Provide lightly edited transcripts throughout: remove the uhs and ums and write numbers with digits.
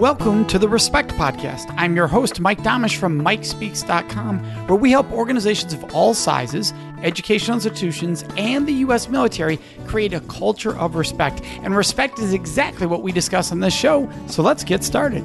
Welcome to the Respect Podcast. I'm your host, Mike Domitrz from MikeSpeaks.com, where we help organizations of all sizes, educational institutions, and the U.S. military create a culture of respect. And respect is exactly what we discuss on this show, so let's get started.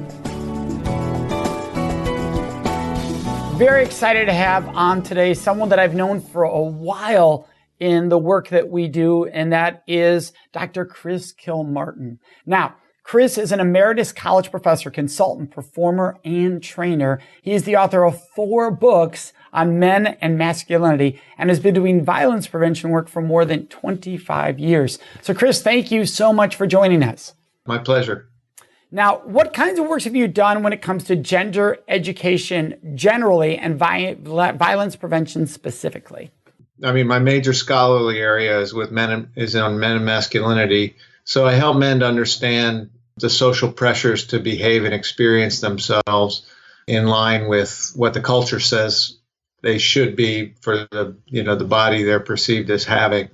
Very excited to have on today someone that I've known for a while in the work that we do, and that is Dr. Chris Kilmartin. Now, Chris is an emeritus college professor, consultant, performer, and trainer. He is the author of 4 books on men and masculinity and has been doing violence prevention work for more than 25 years. So, Chris, thank you so much for joining us. My pleasure. Now, what kinds of works have you done when it comes to gender education generally and violence prevention specifically? I mean, my major scholarly area is on men and masculinity. So I help men to understand the social pressures to behave and experience themselves in line with what the culture says they should be for the body they're perceived as having,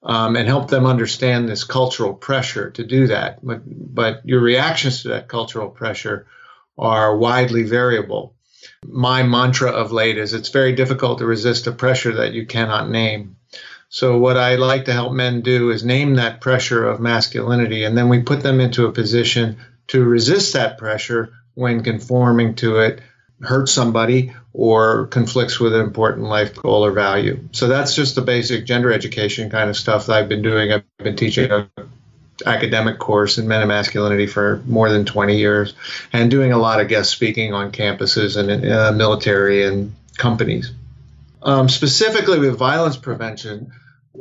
and help them understand this cultural pressure to do that. But your reactions to that cultural pressure are widely variable. My mantra of late is it's very difficult to resist a pressure that you cannot name. So what I like to help men do is name that pressure of masculinity, and then we put them into a position to resist that pressure when conforming to it hurts somebody or conflicts with an important life goal or value. So that's just the basic gender education kind of stuff that I've been doing. I've been teaching an academic course in men and masculinity for more than 20 years and doing a lot of guest speaking on campuses and in military and companies. Specifically with violence prevention,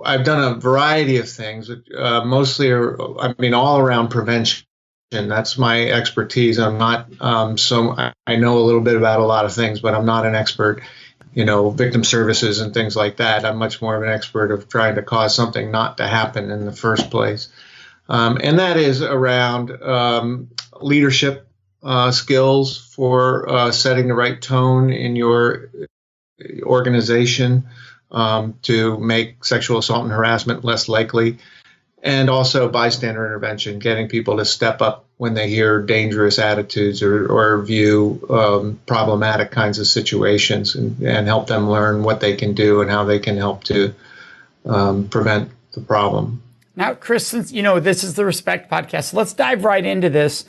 I've done a variety of things, mostly, all around prevention. That's my expertise. I'm not, I know a little bit about a lot of things, but I'm not an expert, victim services and things like that. I'm much more of an expert of trying to cause something not to happen in the first place. And that is around leadership skills for setting the right tone in your organization, to make sexual assault and harassment less likely, and also bystander intervention, getting people to step up when they hear dangerous attitudes or view problematic kinds of situations and help them learn what they can do and how they can help to prevent the problem. Now, Chris, since this is the Respect Podcast, so let's dive right into this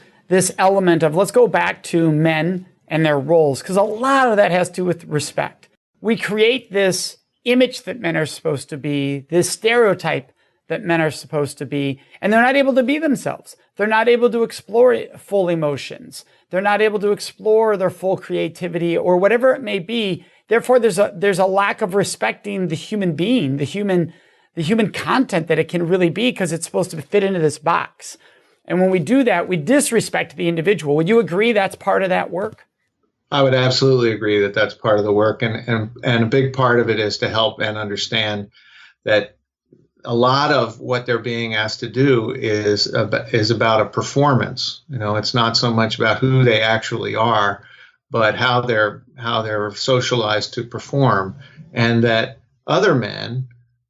element of, let's go back to men and their roles, because a lot of that has to do with respect. We create this image that men are supposed to be, this stereotype that men are supposed to be, and they're not able to be themselves. They're not able to explore full emotions. They're not able to explore their full creativity or whatever it may be. Therefore, there's a lack of respecting the human being, the human content that it can really be, because it's supposed to fit into this box. And when we do that, we disrespect the individual. Would you agree that's part of that work? I would absolutely agree that that's part of the work, and a big part of it is to help and understand that a lot of what they're being asked to do is about a performance. It's not so much about who they actually are, but how they're socialized to perform, and that other men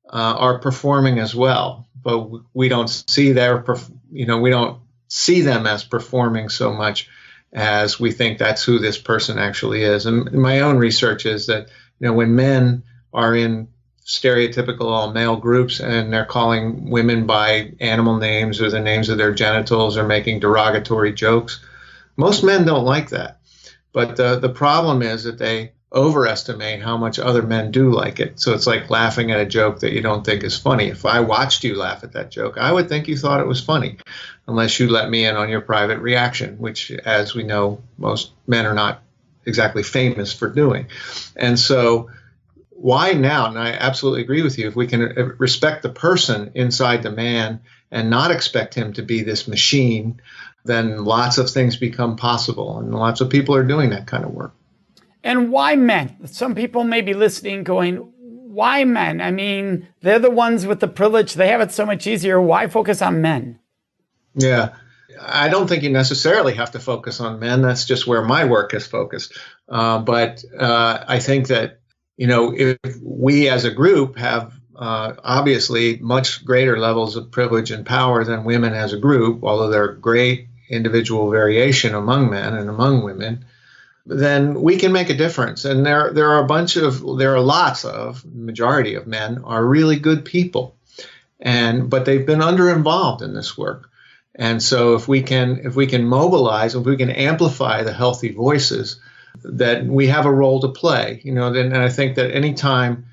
are performing as well, but we don't see we don't see them as performing so much as we think that's who this person actually is. And my own research is that, when men are in stereotypical all-male groups and they're calling women by animal names or the names of their genitals or making derogatory jokes, most men don't like that. But the problem is that they overestimate how much other men do like it. So it's like laughing at a joke that you don't think is funny. If I watched you laugh at that joke, I would think you thought it was funny, unless you let me in on your private reaction, which, as we know, most men are not exactly famous for doing. And so why now? And I absolutely agree with you. If we can respect the person inside the man and not expect him to be this machine, then lots of things become possible. And lots of people are doing that kind of work. And why men? Some people may be listening going, why men? I mean, they're the ones with the privilege. They have it so much easier. Why focus on men? Yeah, I don't think you necessarily have to focus on men. That's just where my work is focused. But I think that, if we as a group have obviously much greater levels of privilege and power than women as a group, although they're great individual variation among men and among women, then we can make a difference. And there are lots of, majority of men are really good people, but they've been underinvolved in this work. And so if we can mobilize, if we can amplify the healthy voices, that we have a role to play, and I think that anytime,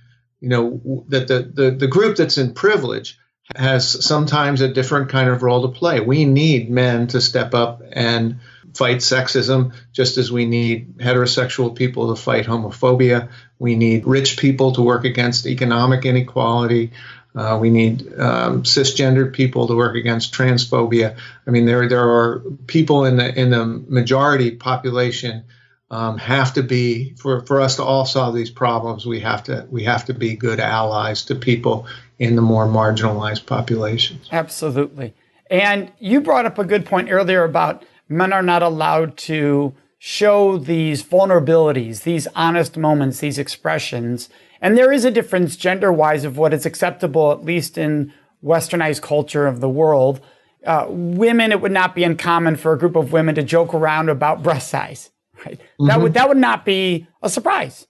that the group that's in privilege has sometimes a different kind of role to play. We need men to step up and fight sexism, just as we need heterosexual people to fight homophobia. We need rich people to work against economic inequality. We need cisgendered people to work against transphobia. I mean, there are people in the majority population have to be, for us to all solve these problems, we have to be good allies to people in the more marginalized populations. Absolutely. And you brought up a good point earlier about men are not allowed to show these vulnerabilities, these honest moments, these expressions. And there is a difference gender-wise of what is acceptable, at least in westernized culture of the world. Women, it would not be uncommon for a group of women to joke around about breast size. Right? Mm-hmm. That would not be a surprise.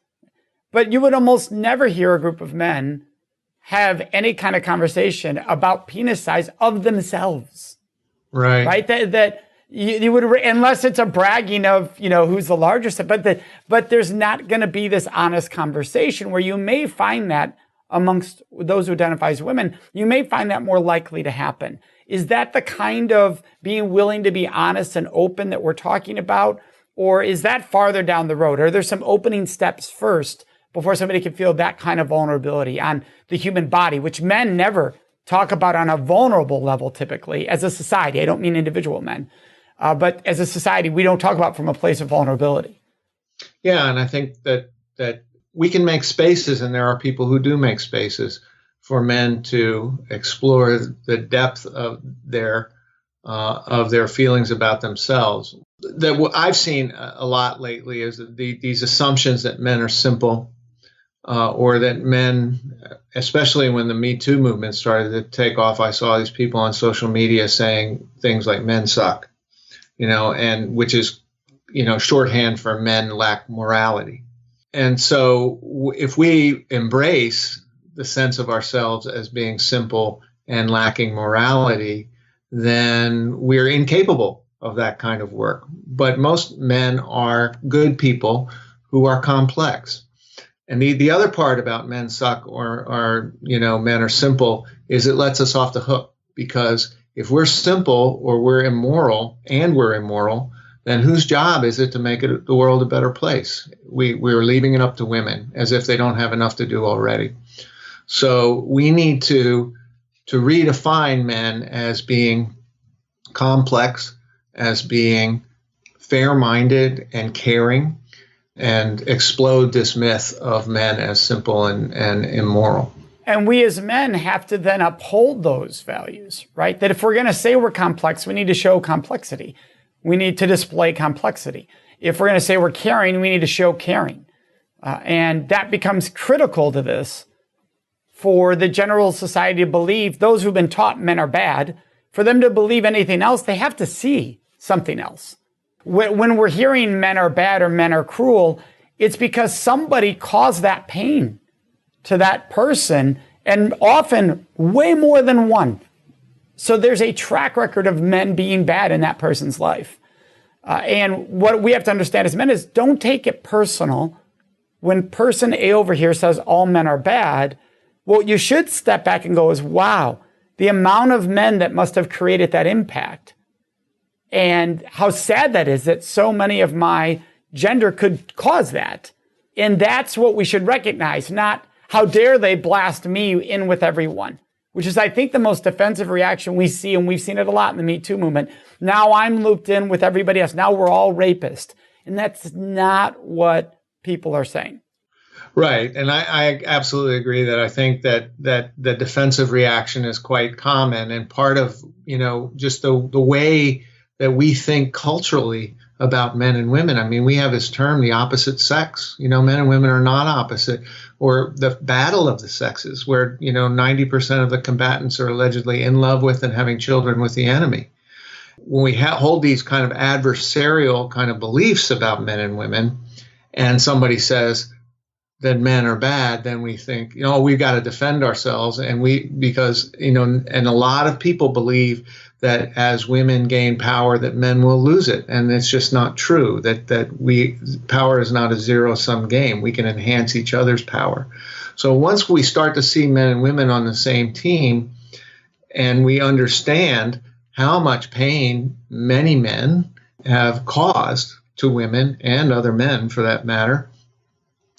But you would almost never hear a group of men have any kind of conversation about penis size of themselves. Right. Right? That you would, unless it's a bragging of, who's the largest, but there's not going to be this honest conversation where you may find that amongst those who identify as women, you may find that more likely to happen. Is that the kind of being willing to be honest and open that we're talking about? Or is that farther down the road? Are there some opening steps first before somebody can feel that kind of vulnerability on the human body, which men never talk about on a vulnerable level typically as a society? I don't mean individual men, but as a society, we don't talk about from a place of vulnerability. Yeah, and I think that we can make spaces, and there are people who do make spaces for men to explore the depth of their feelings about themselves. That what I've seen a lot lately is these assumptions that men are simple, or that men, especially when the Me Too movement started to take off, I saw these people on social media saying things like "men suck," and which is, shorthand for men lack morality. And so if we embrace the sense of ourselves as being simple and lacking morality, then we're incapable of that kind of work. But most men are good people who are complex. And the other part about men suck or men are simple is it lets us off the hook, because if we're simple or we're immoral, then whose job is it to make the world a better place? We're leaving it up to women as if they don't have enough to do already. So we need to redefine men as being complex, as being fair-minded and caring, and explode this myth of men as simple and immoral. And we as men have to then uphold those values, right? That if we're going to say we're complex, we need to show complexity. We need to display complexity. If we're going to say we're caring, we need to show caring. And that becomes critical to this for the general society to believe, those who've been taught men are bad, for them to believe anything else, they have to see something else. When we're hearing men are bad or men are cruel, it's because somebody caused that pain to that person, and often way more than one. So there's a track record of men being bad in that person's life. And what we have to understand as men is don't take it personal. When person A over here says all men are bad, what you should step back and go is, wow, the amount of men that must have created that impact. And how sad that is that so many of my gender could cause that. And that's what we should recognize, not how dare they blast me in with everyone, which is, I think, the most defensive reaction we see, and we've seen it a lot in the Me Too movement. Now I'm looped in with everybody else. Now we're all rapists. And that's not what people are saying. Right. And I absolutely agree that I think that the defensive reaction is quite common, and part of, just the way that we think culturally about men and women. I mean, we have this term, the opposite sex. Men and women are not opposite, or the battle of the sexes, where, 90% of the combatants are allegedly in love with and having children with the enemy. when we hold these kind of adversarial kind of beliefs about men and women, and somebody says that men are bad, then we think, we've got to defend ourselves. And because and a lot of people believe that as women gain power, that men will lose it. And it's just not true, that power is not a zero-sum game. We can enhance each other's power. So once we start to see men and women on the same team, and we understand how much pain many men have caused to women and other men for that matter,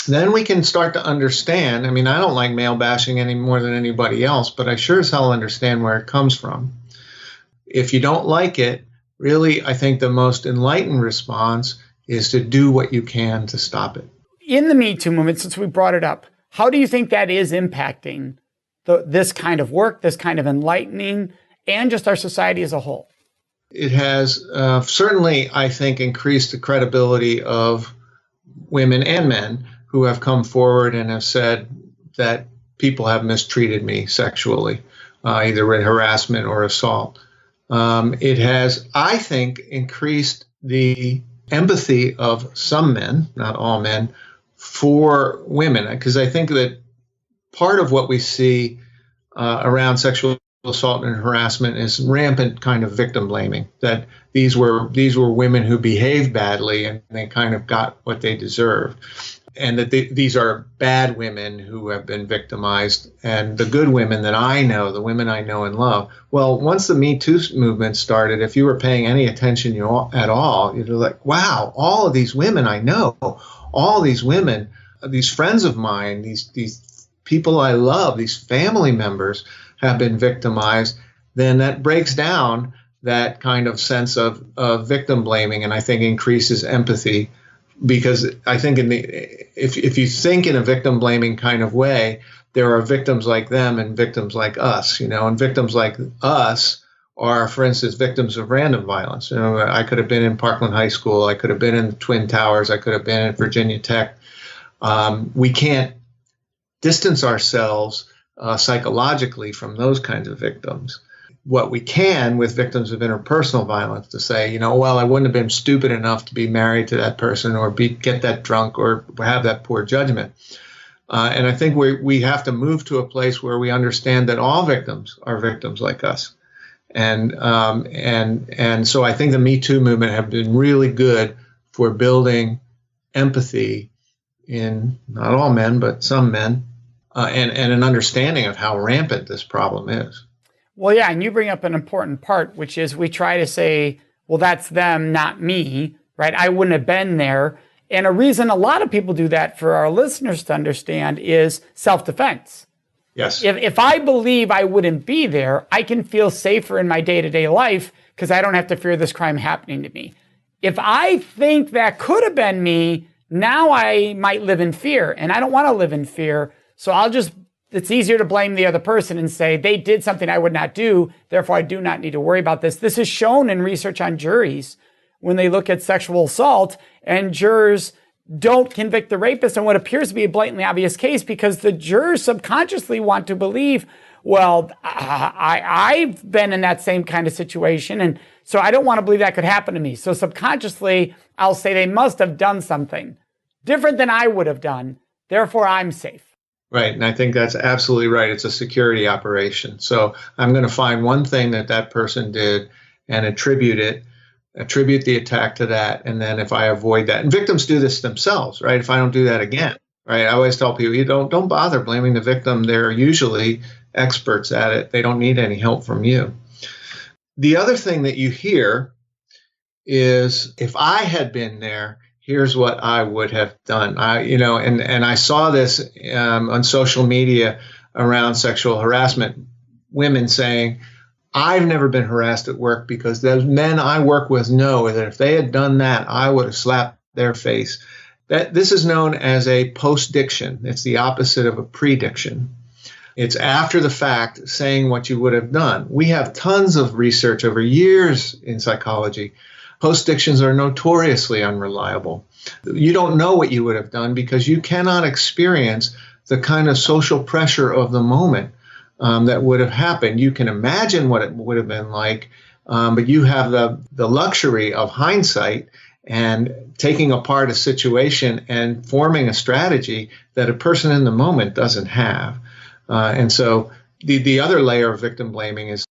then we can start to understand. I mean, I don't like male bashing any more than anybody else, but I sure as hell understand where it comes from. If you don't like it, really, I think the most enlightened response is to do what you can to stop it. In the Me Too movement, since we brought it up, how do you think that is impacting this kind of work, this kind of enlightening, and just our society as a whole? It has certainly, I think, increased the credibility of women and men who have come forward and have said that people have mistreated me sexually, either with harassment or assault. It has, I think, increased the empathy of some men, not all men, for women, because I think that part of what we see around sexual assault and harassment is rampant kind of victim blaming, that these were women who behaved badly and they kind of got what they deserved, and that these are bad women who have been victimized, and the good women that I know, the women I know and love. Well, once the Me Too movement started, if you were paying any attention at all, you're like, wow, all of these women I know, all these women, these friends of mine, these people I love, these family members have been victimized, then that breaks down that kind of sense of victim blaming, and I think increases empathy. Because I think if you think in a victim blaming kind of way, there are victims like them and victims like us, and victims like us are, for instance, victims of random violence. I could have been in Parkland High School, I could have been in the Twin Towers, I could have been at Virginia Tech. We can't distance ourselves psychologically from those kinds of victims. What we can with victims of interpersonal violence to say, well, I wouldn't have been stupid enough to be married to that person or get that drunk or have that poor judgment. And I think we have to move to a place where we understand that all victims are victims like us. And so I think the Me Too movement have been really good for building empathy in not all men, but some men, and an understanding of how rampant this problem is. Well, yeah, and you bring up an important part, which is we try to say, well, that's them, not me, right? I wouldn't have been there. And a reason a lot of people do that, for our listeners to understand, is self-defense. Yes. If I believe I wouldn't be there, I can feel safer in my day-to-day life because I don't have to fear this crime happening to me. If I think that could have been me, now I might live in fear, and I don't want to live in fear. So it's easier to blame the other person and say they did something I would not do, therefore I do not need to worry about this. This is shown in research on juries when they look at sexual assault, and jurors don't convict the rapist in what appears to be a blatantly obvious case because the jurors subconsciously want to believe, well, I've been in that same kind of situation, and so I don't want to believe that could happen to me. So subconsciously, I'll say they must have done something different than I would have done, therefore I'm safe. Right, and I think that's absolutely right. It's a security operation. So I'm going to find one thing that person did and attribute the attack to that, and then if I avoid that, and victims do this themselves, right? If I don't do that again, right? I always tell people, you don't bother blaming the victim. They're usually experts at it. They don't need any help from you. The other thing that you hear is, if I had been there, here's what I would have done. And I saw this on social media around sexual harassment. Women saying, I've never been harassed at work because those men I work with know that if they had done that, I would have slapped their face. This is known as a post-diction. It's the opposite of a prediction. It's after the fact saying what you would have done. We have tons of research over years in psychology. Post-dictions are notoriously unreliable. You don't know what you would have done because you cannot experience the kind of social pressure of the moment that would have happened. You can imagine what it would have been like, but you have the luxury of hindsight and taking apart a situation and forming a strategy that a person in the moment doesn't have. And so the other layer of victim blaming is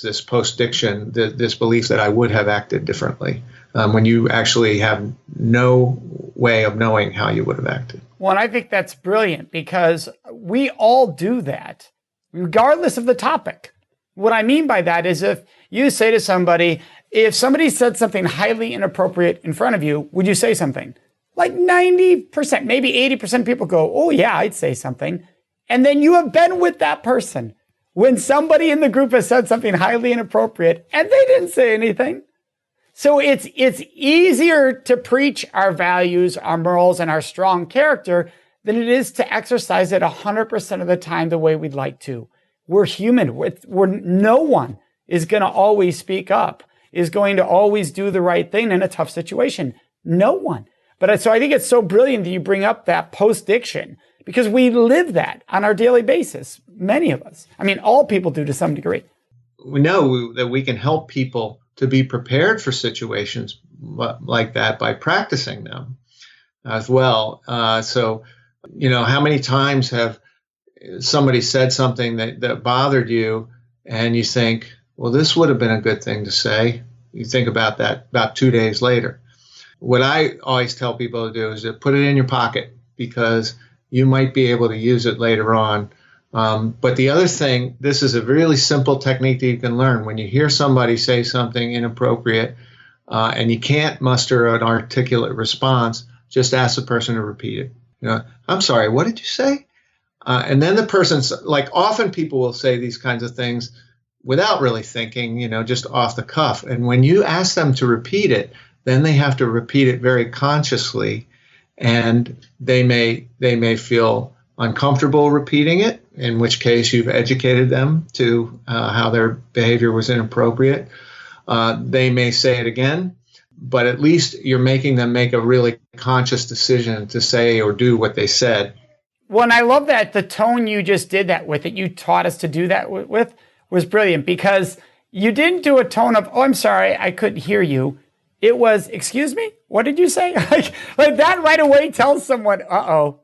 this post-diction, this belief that I would have acted differently, when you actually have no way of knowing how you would have acted. Well, and I think that's brilliant because we all do that, regardless of the topic. What I mean by that is if you say to somebody, if somebody said something highly inappropriate in front of you, would you say something? Like 90%, maybe 80% of people go, oh yeah, I'd say something. And then you have been with that person when somebody in the group has said something highly inappropriate and they didn't say anything. So it's easier to preach our values, our morals, and our strong character than it is to exercise it 100% of the time the way we'd like to. We're human. No one is going to always speak up, is going to always do the right thing in a tough situation. No one. But so I think it's so brilliant that you bring up that post-diction because we live that on our daily basis. Many of us. I mean, all people do to some degree. We know that we can help people to be prepared for situations like that by practicing them as well. So, how many times have somebody said something that bothered you and you think, well, this would have been a good thing to say. You think about that about 2 days later. What I always tell people to do is to put it in your pocket because you might be able to use it later on. But the other thing, this is a really simple technique that you can learn. When you hear somebody say something inappropriate and you can't muster an articulate response, just ask the person to repeat it. I'm sorry, what did you say? And then the person's like, often people will say these kinds of things without really thinking, just off the cuff. And when you ask them to repeat it, then they have to repeat it very consciously, and they may feel uncomfortable repeating it, in which case you've educated them to how their behavior was inappropriate. They may say it again, but at least you're making them make a really conscious decision to say or do what they said. Well, and I love that the tone you just did that with, that you taught us to do that with, was brilliant because you didn't do a tone of, oh, I'm sorry, I couldn't hear you. It was, excuse me, what did you say? like that right away tells someone, uh-oh,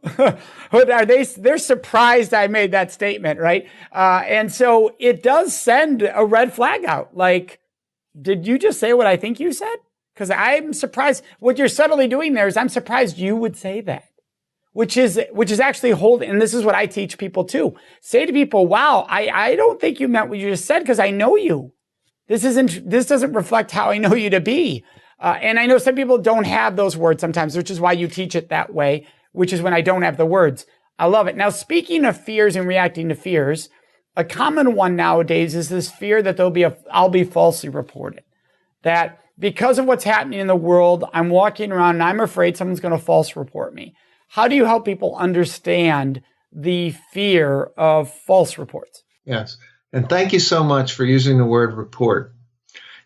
they're surprised I made that statement, right? And so it does send a red flag out. Like, did you just say what I think you said? Because I'm surprised. What you're subtly doing there is I'm surprised you would say that, which is actually holding, and this is what I teach people too. Say to people, wow, I don't think you meant what you just said because I know you. This doesn't reflect how I know you to be. And I know some people don't have those words sometimes, which is why you teach it that way, which is when I don't have the words. I love it. Now, speaking of fears and reacting to fears, a common one nowadays is this fear that I'll be falsely reported. That because of what's happening in the world, I'm walking around and I'm afraid someone's going to false report me. How do you help people understand the fear of false reports? Yes. And thank you so much for using the word report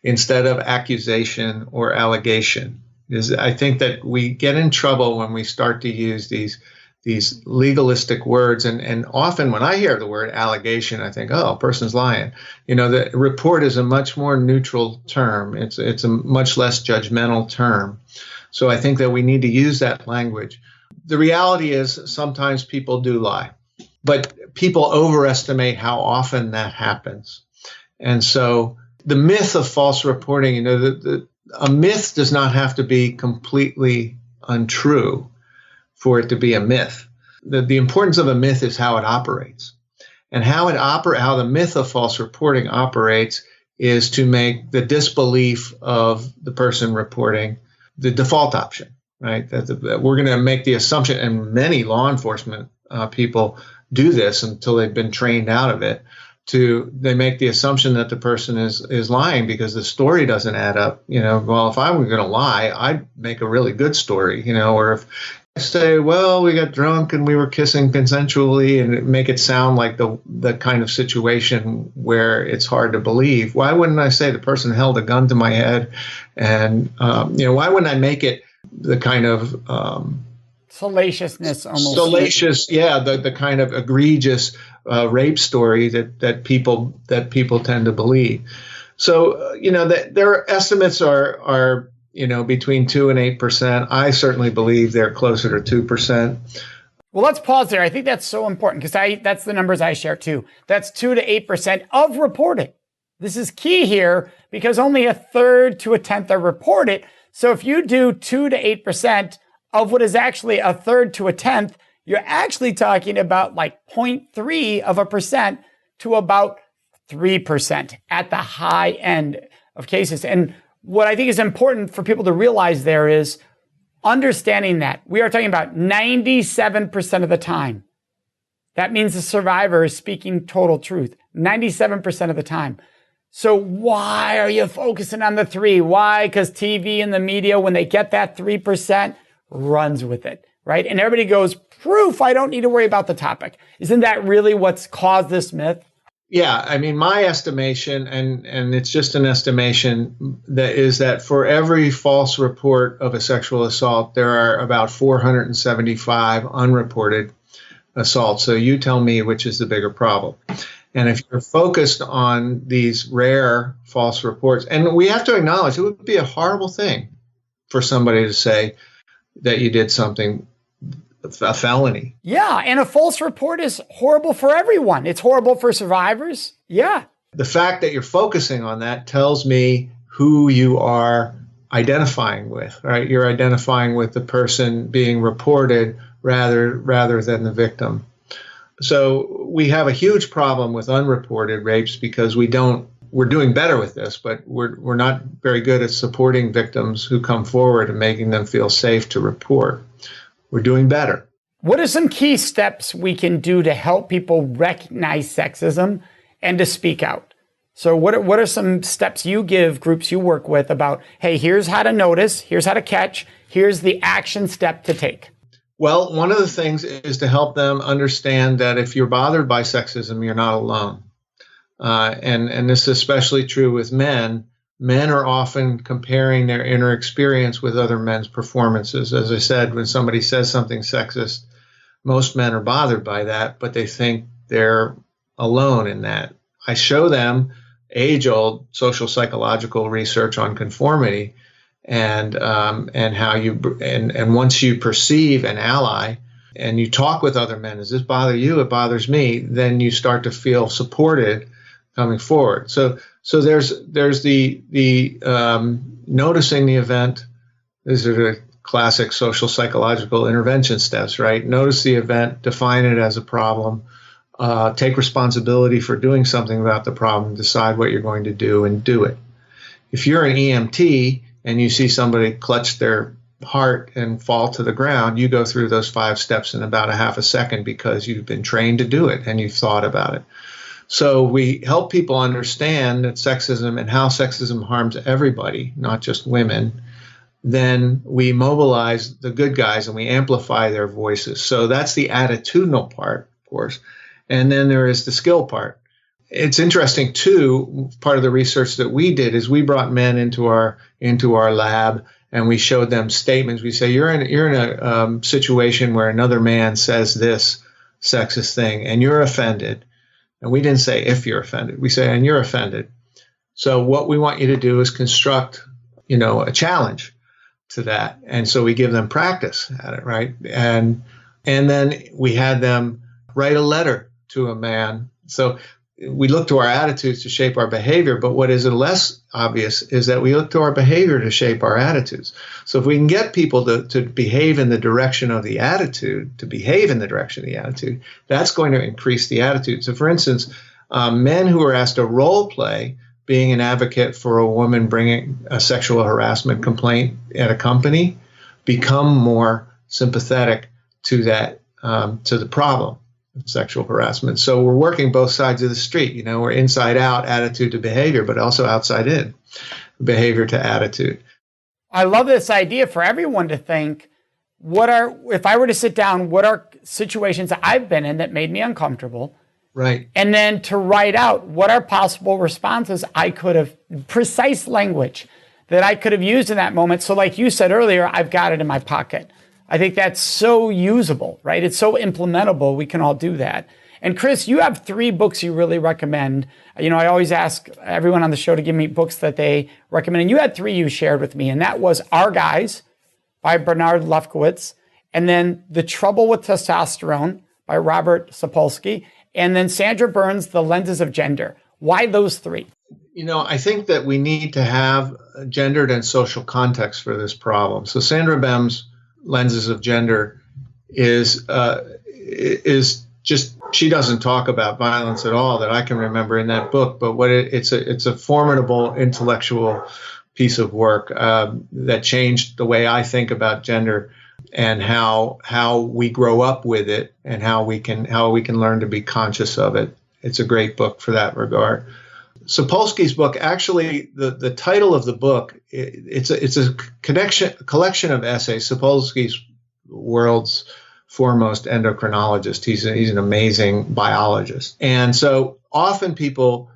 instead of accusation or allegation. Because I think that we get in trouble when we start to use these legalistic words. And often when I hear the word allegation, I think, oh, a person's lying. The report is a much more neutral term. It's a much less judgmental term. So I think that we need to use that language. The reality is sometimes people do lie, but people overestimate how often that happens. And so the myth of false reporting, a myth does not have to be completely untrue for it to be a myth. The importance of a myth is how it operates. And how the myth of false reporting operates is to make the disbelief of the person reporting the default option, right? That we're going to make the assumption, and many law enforcement people do this until they've been trained out of it. They make the assumption that the person is lying because the story doesn't add up. Well, if I were going to lie, I'd make a really good story, or if I say, well, we got drunk and we were kissing consensually, and make it sound like the kind of situation where it's hard to believe. Why wouldn't I say the person held a gun to my head? And, why wouldn't I make it the kind of salaciousness, almost salacious, the kind of egregious rape story that people tend to believe. So, their estimates are between 2 and 8%. I certainly believe they're closer to 2%. Well, let's pause there. I think that's so important because that's the numbers I share too. That's 2 to 8% of reported. This is key here because only a third to a tenth are reported. So if you do 2 to 8% of what is actually a third to a tenth, you're actually talking about like 0.3% to about 3% at the high end of cases. And what I think is important for people to realize there is understanding that we are talking about 97% of the time. That means the survivor is speaking total truth, 97% of the time. So why are you focusing on the 3? Why? Because TV and the media, when they get that 3%, runs with it, right? And everybody goes, proof, I don't need to worry about the topic. Isn't that really what's caused this myth? Yeah, I mean, my estimation, and it's just an estimation, that for every false report of a sexual assault, there are about 475 unreported assaults. So you tell me which is the bigger problem. And if you're focused on these rare false reports, and we have to acknowledge it would be a horrible thing for somebody to say that you did something, a felony. Yeah, and a false report is horrible for everyone. It's horrible for survivors. Yeah. The fact that you're focusing on that tells me who you are identifying with, right? You're identifying with the person being reported rather than the victim. So we have a huge problem with unreported rapes because we're doing better with this, but we're not very good at supporting victims who come forward and making them feel safe to report. We're doing better. What are some key steps we can do to help people recognize sexism and to speak out? So what are some steps you give groups you work with about, hey, here's how to notice, here's how to catch, here's the action step to take? Well, one of the things is to help them understand that if you're bothered by sexism, you're not alone. And this is especially true with men. Men are often comparing their inner experience with other men's performances. As I said, when somebody says something sexist, most men are bothered by that, but they think they're alone in that. I show them age-old social psychological research on conformity and how and once you perceive an ally and you talk with other men, does this bother you? It bothers me. Then you start to feel supported coming forward. So there's the noticing the event. These are the classic social psychological intervention steps, right? Notice the event, define it as a problem, take responsibility for doing something about the problem, decide what you're going to do, and do it. If you're an EMT and you see somebody clutch their heart and fall to the ground, you go through those 5 steps in about a half a second because you've been trained to do it and you've thought about it. So we help people understand that sexism and how sexism harms everybody, not just women. Then we mobilize the good guys and we amplify their voices. So that's the attitudinal part, of course. And then there is the skill part. It's interesting, too, part of the research that we did is we brought men into our lab and we showed them statements. We say, you're in a situation where another man says this sexist thing and you're offended. And we didn't say if you're offended. We say, and you're offended. So what we want you to do is construct, a challenge to that. And so we give them practice at it, right? And then we had them write a letter to a man. So we look to our attitudes to shape our behavior, but what is less obvious is that we look to our behavior to shape our attitudes. So if we can get people to behave in the direction of the attitude, that's going to increase the attitude. So for instance, men who are asked to role play being an advocate for a woman bringing a sexual harassment complaint at a company become more sympathetic to that, to the problem. Sexual harassment. So we're working both sides of the street. We're inside out, attitude to behavior, but also outside in, behavior to attitude. I love this idea for everyone to think, if I were to sit down, what are situations that I've been in that made me uncomfortable? Right. And then to write out what are possible responses I could have, precise language that I could have used in that moment. So like you said earlier, I've got it in my pocket. I think that's so usable, right? It's so implementable. We can all do that. And Chris, you have 3 books you really recommend. You know, I always ask everyone on the show to give me books that they recommend. And you had 3 you shared with me. And that was Our Guys by Bernard Lefkowitz. And then The Trouble with Testosterone by Robert Sapolsky. And then Sandra Byrne's The Lenses of Gender. Why those 3? You know, I think that we need to have gendered and social context for this problem. So Sandra Bem's Lenses of Gender is just, she doesn't talk about violence at all that I can remember in that book, but it's a formidable intellectual piece of work that changed the way I think about gender and how we grow up with it and how we can learn to be conscious of it. It's a great book for that regard. Sapolsky's book, actually, the title of the book, it's a collection of essays. Sapolsky's world's foremost endocrinologist. He's an amazing biologist. And so often people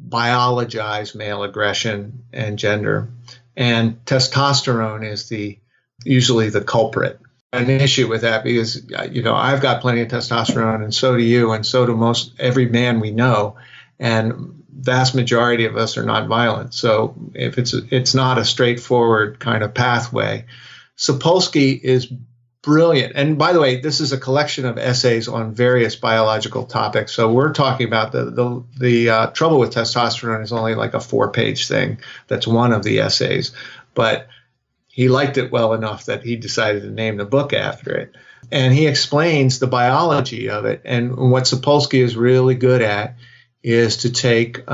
biologize male aggression and gender, and testosterone is usually the culprit. An issue with that because, you know, I've got plenty of testosterone and so do you, and so do most every man we know. And vast majority of us are not violent. So if it's not a straightforward kind of pathway. Sapolsky is brilliant. And by the way, this is a collection of essays on various biological topics. So we're talking about the trouble with testosterone is only like a 4-page thing. That's one of the essays. But he liked it well enough that he decided to name the book after it. And he explains the biology of it. And what Sapolsky is really good at is to take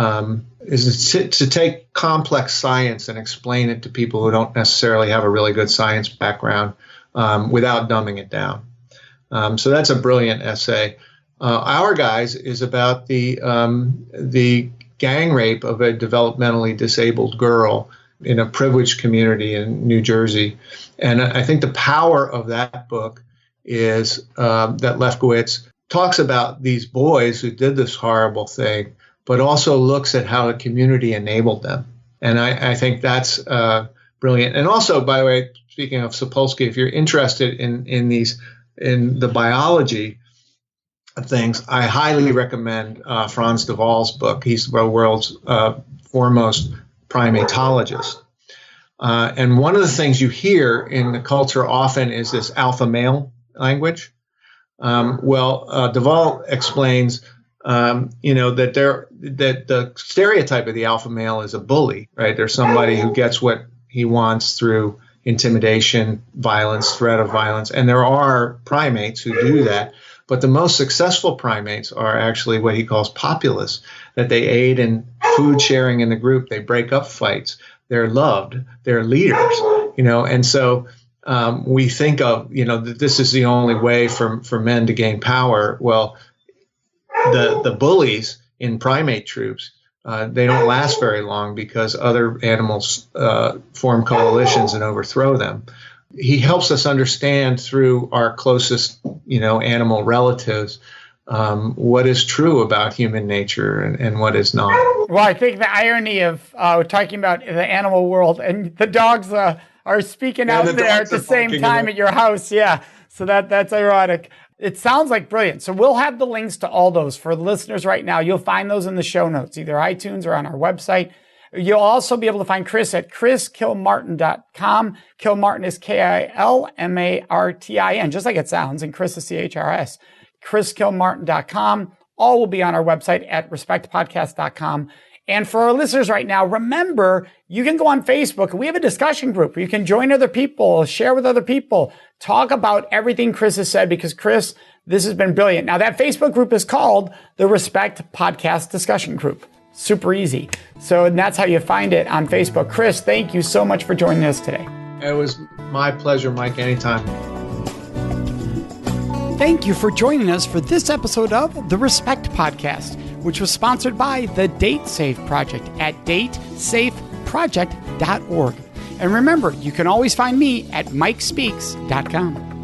complex science and explain it to people who don't necessarily have a really good science background without dumbing it down. So that's a brilliant essay. Our Guys is about the gang rape of a developmentally disabled girl in a privileged community in New Jersey. And I think the power of that book is that Lefkowitz talks about these boys who did this horrible thing, but also looks at how the community enabled them. And I think that's brilliant. And also, by the way, speaking of Sapolsky, if you're interested in the biology of things, I highly recommend Frans de Waal's book. He's the world's foremost primatologist. And one of the things you hear in the culture often is this alpha male language. De Waal explains, that the stereotype of the alpha male is a bully, right? There's somebody who gets what he wants through intimidation, violence, threat of violence. And there are primates who do that. But the most successful primates are actually what he calls populists, that they aid in food sharing in the group. They break up fights. They're loved. They're leaders, and so we think of, that this is the only way for men to gain power. Well, the bullies in primate troops, they don't last very long because other animals form coalitions and overthrow them. He helps us understand through our closest, animal relatives, what is true about human nature and what is not. Well, I think the irony of talking about the animal world and the dogs are speaking out there at the same time at your house. Yeah. So that's ironic. It sounds like brilliant. So we'll have the links to all those for the listeners right now. You'll find those in the show notes, either iTunes or on our website. You'll also be able to find Chris at chriskilmartin.com. Kilmartin is Kilmartin, just like it sounds, and Chris is CHRS. chriskilmartin.com. All will be on our website at respectpodcast.com. And for our listeners right now, remember, you can go on Facebook. We have a discussion group where you can join other people, share with other people, talk about everything Chris has said, because Chris, this has been brilliant. Now, that Facebook group is called the Respect Podcast Discussion Group. Super easy. So that's how you find it on Facebook. Chris, thank you so much for joining us today. It was my pleasure, Mike, anytime. Thank you for joining us for this episode of the Respect Podcast, which was sponsored by the Date Safe Project at datesafeproject.org. And remember, you can always find me at mikespeaks.com.